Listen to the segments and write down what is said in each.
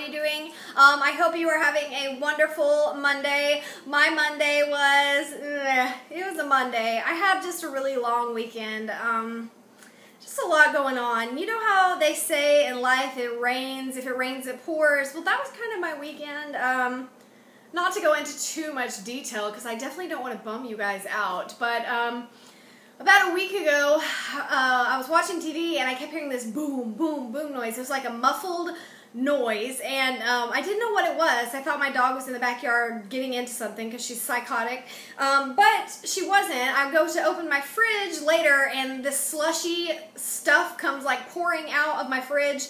you doing? I hope you are having a wonderful Monday. My Monday was, it was a Monday. I had just a really long weekend. Just a lot going on. You know how they say in life it rains, if it rains it pours? Well, that was kind of my weekend. Not to go into too much detail because I definitely don't want to bum you guys out, but about a week ago, I was watching TV and I kept hearing this boom, boom, boom noise. It was like a muffled noise, and I didn't know what it was. I thought my dog was in the backyard getting into something because she's psychotic, but she wasn't. I go to open my fridge later and this slushy stuff comes like pouring out of my fridge.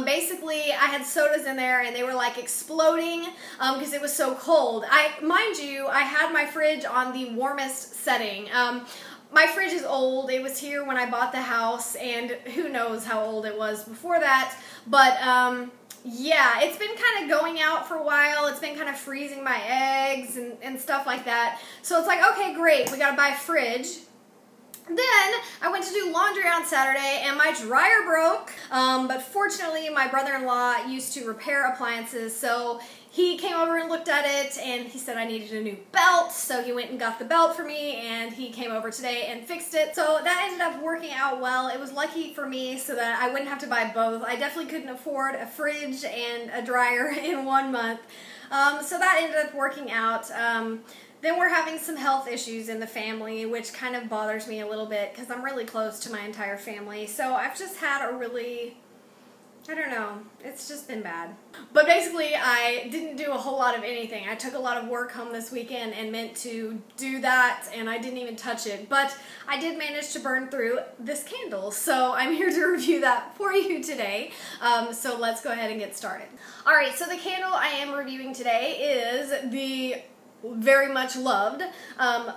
Basically, I had sodas in there and they were like exploding because it was so cold. Mind you, I had my fridge on the warmest setting. My fridge is old. It was here when I bought the house, and who knows how old it was before that. But yeah, it's been kind of going out for a while. It's been kind of freezing my eggs and stuff like that. So it's like, okay, great, we gotta buy a fridge. Then I went to do laundry on Saturday and my dryer broke, but fortunately my brother-in-law used to repair appliances, so he came over and looked at it and he said I needed a new belt, so he went and got the belt for me and he came over today and fixed it. So that ended up working out well. It was lucky for me so that I wouldn't have to buy both. I definitely couldn't afford a fridge and a dryer in 1 month. So that ended up working out. Then we're having some health issues in the family, which kind of bothers me a little bit because I'm really close to my entire family. So I've just had a really, I don't know, it's just been bad. But basically, I didn't do a whole lot of anything. I took a lot of work home this weekend and meant to do that, and I didn't even touch it. But I did manage to burn through this candle, so I'm here to review that for you today. So let's go ahead and get started. Alright, so the candle I am reviewing today is the very much loved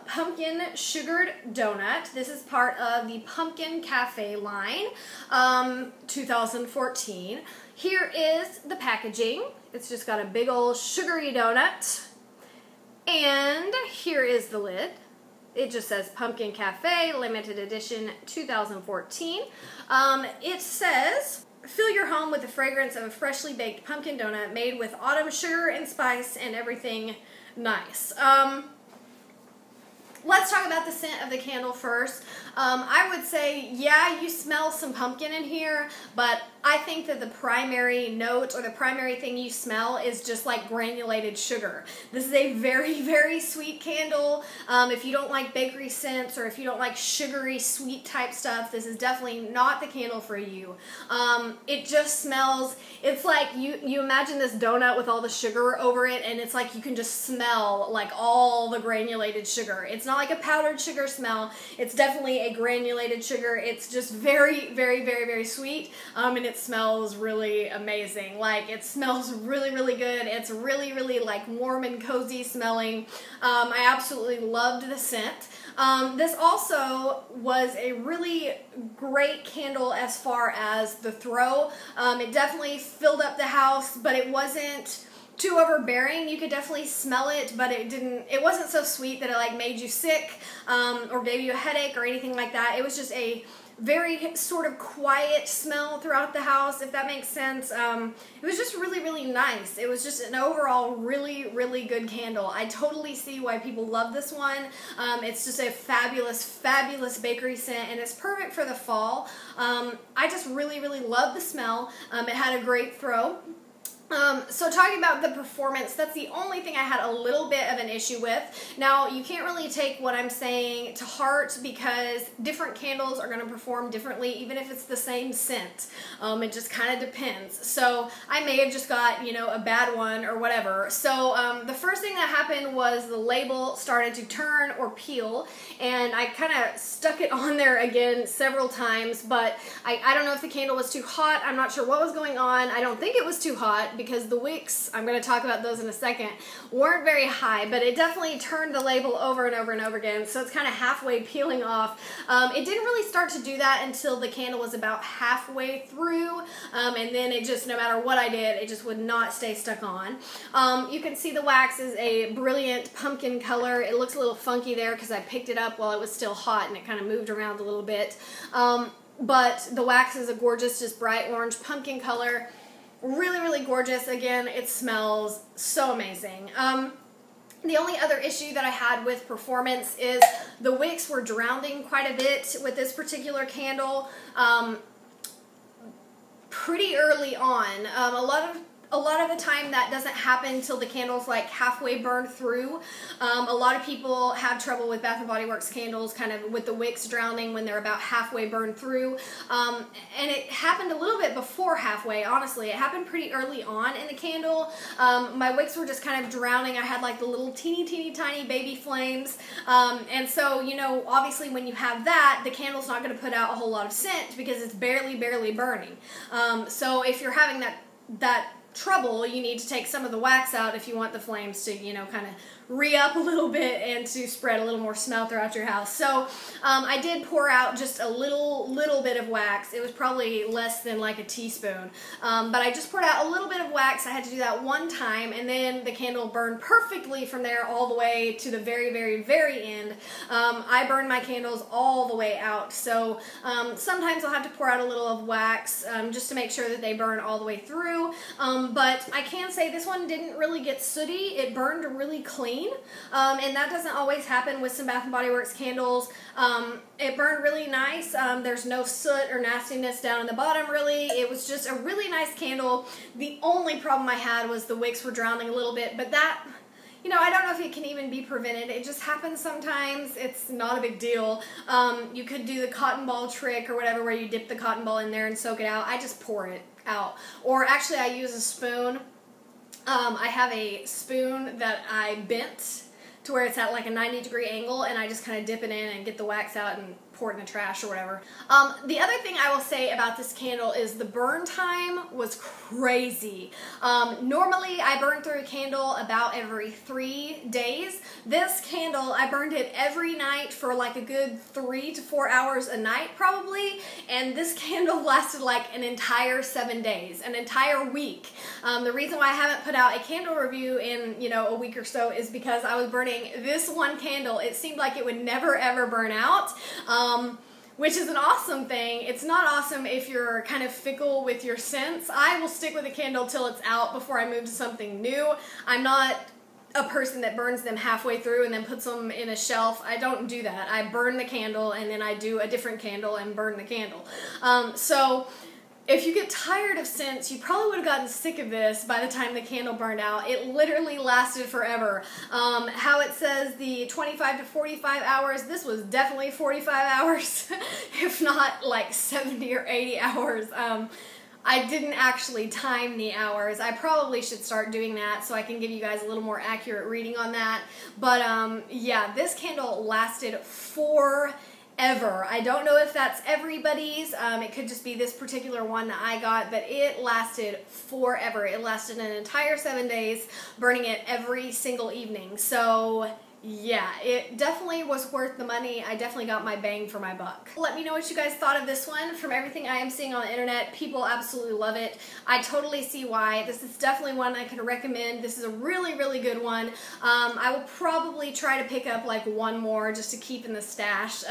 pumpkin sugared donut. This is part of the Pumpkin Cafe line, 2014. Here is the packaging. It's just got a big old sugary donut, and here is the lid. It just says Pumpkin Cafe limited edition 2014. It says, fill your home with the fragrance of a freshly baked pumpkin donut made with autumn sugar and spice and everything nice. Let's talk about the scent of the candle first. I would say, yeah, you smell some pumpkin in here, but I think that the primary note or the primary thing you smell is just like granulated sugar. This is a very, very sweet candle. If you don't like bakery scents or if you don't like sugary, sweet type stuff, this is definitely not the candle for you. It just smells, it's like you imagine this donut with all the sugar over it, and it's like you can just smell like all the granulated sugar. It's not like a powdered sugar smell. It's definitely a granulated sugar. It's just very, very, very, very sweet, and it smells really amazing. Like, it smells really, really good. It's really, really like warm and cozy smelling. I absolutely loved the scent. This also was a really great candle as far as the throw. It definitely filled up the house, but it wasn't too overbearing. You could definitely smell it, but it wasn't so sweet that it like made you sick, or gave you a headache or anything like that. It was just a very sort of quiet smell throughout the house, if that makes sense. It was just really, really nice. It was just an overall really, really good candle. I totally see why people love this one. It's just a fabulous, fabulous bakery scent, and it's perfect for the fall. I just really, really love the smell. It had a great throw. So talking about the performance, that's the only thing I had a little bit of an issue with. Now, you can't really take what I'm saying to heart because different candles are going to perform differently, even if it's the same scent. It just kind of depends. So I may have just got, you know, a bad one or whatever. So the first thing that happened was the label started to turn or peel, and I kind of stuck it on there again several times, but I don't know if the candle was too hot. I'm not sure what was going on. I don't think it was too hot, because the wicks, I'm going to talk about those in a second, weren't very high, but it definitely turned the label over and over and over again, so it's kind of halfway peeling off. It didn't really start to do that until the candle was about halfway through, and then it just, no matter what I did, it just would not stay stuck on. You can see the wax is a brilliant pumpkin color. It looks a little funky there because I picked it up while it was still hot and it kind of moved around a little bit. But the wax is a gorgeous, just bright orange pumpkin color. really, really gorgeous. Again, it smells so amazing. The only other issue that I had with performance is the wicks were drowning quite a bit with this particular candle pretty early on. A lot of the time that doesn't happen till the candle's like halfway burned through. A lot of people have trouble with Bath & Body Works candles kind of with the wicks drowning when they're about halfway burned through. And it happened a little bit before halfway, honestly. It happened pretty early on in the candle. My wicks were just kind of drowning. I had like the little teeny tiny baby flames. And so, you know, obviously when you have that, the candle's not going to put out a whole lot of scent because it's barely burning. So if you're having that trouble, you need to take some of the wax out if you want the flames to, you know, kind of re-up a little bit and to spread a little more smell throughout your house. So I did pour out just a little bit of wax. It was probably less than like a teaspoon, but I just poured out a little bit of wax. I had to do that one time, and then the candle burned perfectly from there all the way to the very end. I burn my candles all the way out, so sometimes I'll have to pour out a little of wax just to make sure that they burn all the way through, but I can say this one didn't really get sooty. It burned really clean. And that doesn't always happen with some Bath & Body Works candles. It burned really nice. There's no soot or nastiness down in the bottom, really. It was just a really nice candle. The only problem I had was the wicks were drowning a little bit, but that, you know, I don't know if it can even be prevented. It just happens sometimes. It's not a big deal. You could do the cotton ball trick or whatever, where you dip the cotton ball in there and soak it out. I just pour it out. Or actually, I use a spoon. I have a spoon that I bent to where it's at like a 90-degree angle, and I just kind of dip it in and get the wax out and pour it in the trash or whatever. The other thing I will say about this candle is the burn time was crazy. Normally I burn through a candle about every 3 days. This candle, I burned it every night for like a good 3 to 4 hours a night probably, and this candle lasted like an entire 7 days, an entire week. The reason why I haven't put out a candle review in, you know, a week or so is because I was burning this one candle. It seemed like it would never ever burn out. Which is an awesome thing. It's not awesome if you're kind of fickle with your scents. I will stick with a candle till it's out before I move to something new. I'm not a person that burns them halfway through and then puts them in a shelf. I don't do that. I burn the candle and then I do a different candle and burn the candle. So if you get tired of scents, you probably would have gotten sick of this by the time the candle burned out. It literally lasted forever. How it says the 25 to 45 hours, this was definitely 45 hours, if not like 70 or 80 hours. I didn't actually time the hours. I probably should start doing that so I can give you guys a little more accurate reading on that. But yeah, this candle lasted forever. I don't know if that's everybody's. It could just be this particular one that I got, but it lasted forever. It lasted an entire 7 days, burning it every single evening. So yeah, it definitely was worth the money. I definitely got my bang for my buck. Let me know what you guys thought of this one. From everything I am seeing on the internet, people absolutely love it. I totally see why. This is definitely one I can recommend. This is a really, really good one. I will probably try to pick up like one more just to keep in the stash.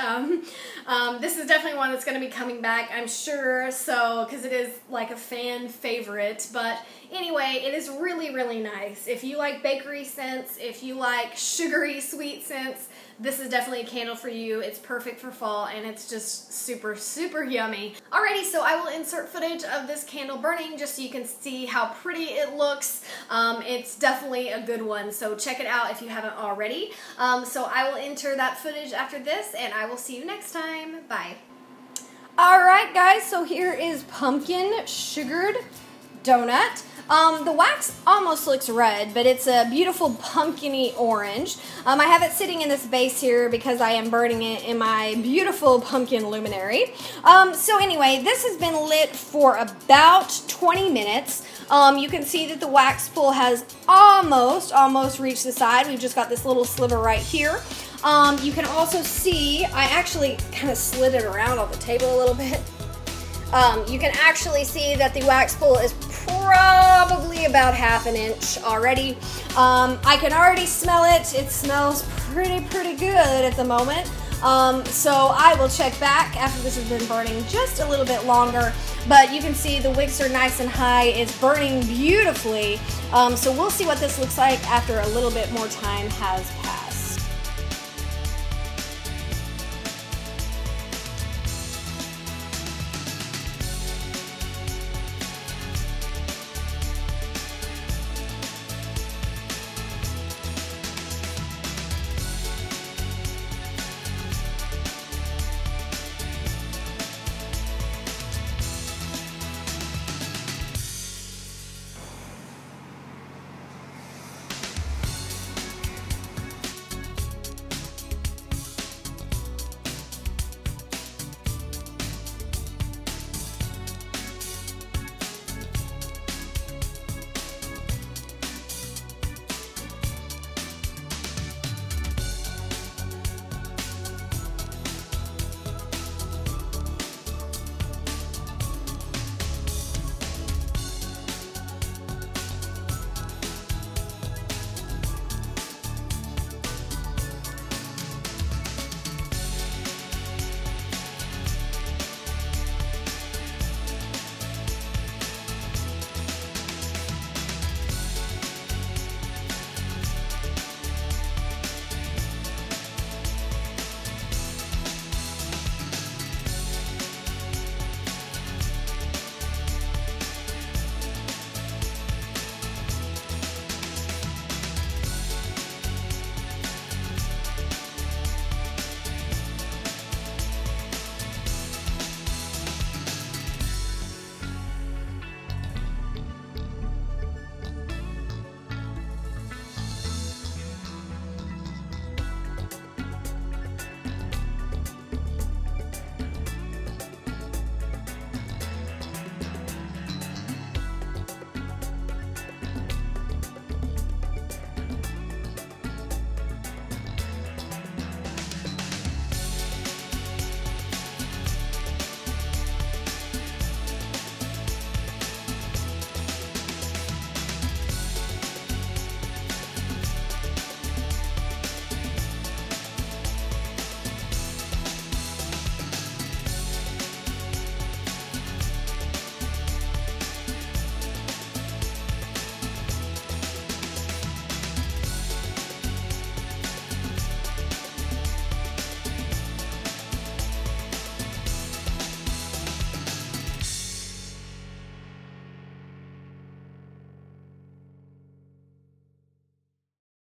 This is definitely one that's going to be coming back, I'm sure, so, because it is like a fan favorite. But anyway, it is really, really nice. If you like bakery scents, if you like sugary sweet scents, this is definitely a candle for you. It's perfect for fall, and it's just super, super yummy. Alrighty, so I will insert footage of this candle burning just so you can see how pretty it looks. It's definitely a good one, so check it out if you haven't already. So I will enter that footage after this, and I will see you next time. Bye. Alright guys, so here is pumpkin sugared donut. The wax almost looks red, but it's a beautiful pumpkin-y orange. I have it sitting in this vase here because I am burning it in my beautiful pumpkin luminary. So anyway, this has been lit for about 20 minutes. You can see that the wax pool has almost reached the side. We've just got this little sliver right here. You can also see, I actually kind of slid it around on the table a little bit. You can actually see that the wax pool is probably about ½ an inch already. I can already smell it. It smells pretty good at the moment. So I will check back after this has been burning just a little bit longer, but you can see the wicks are nice and high. It's burning beautifully. So we'll see what this looks like after a little bit more time has passed.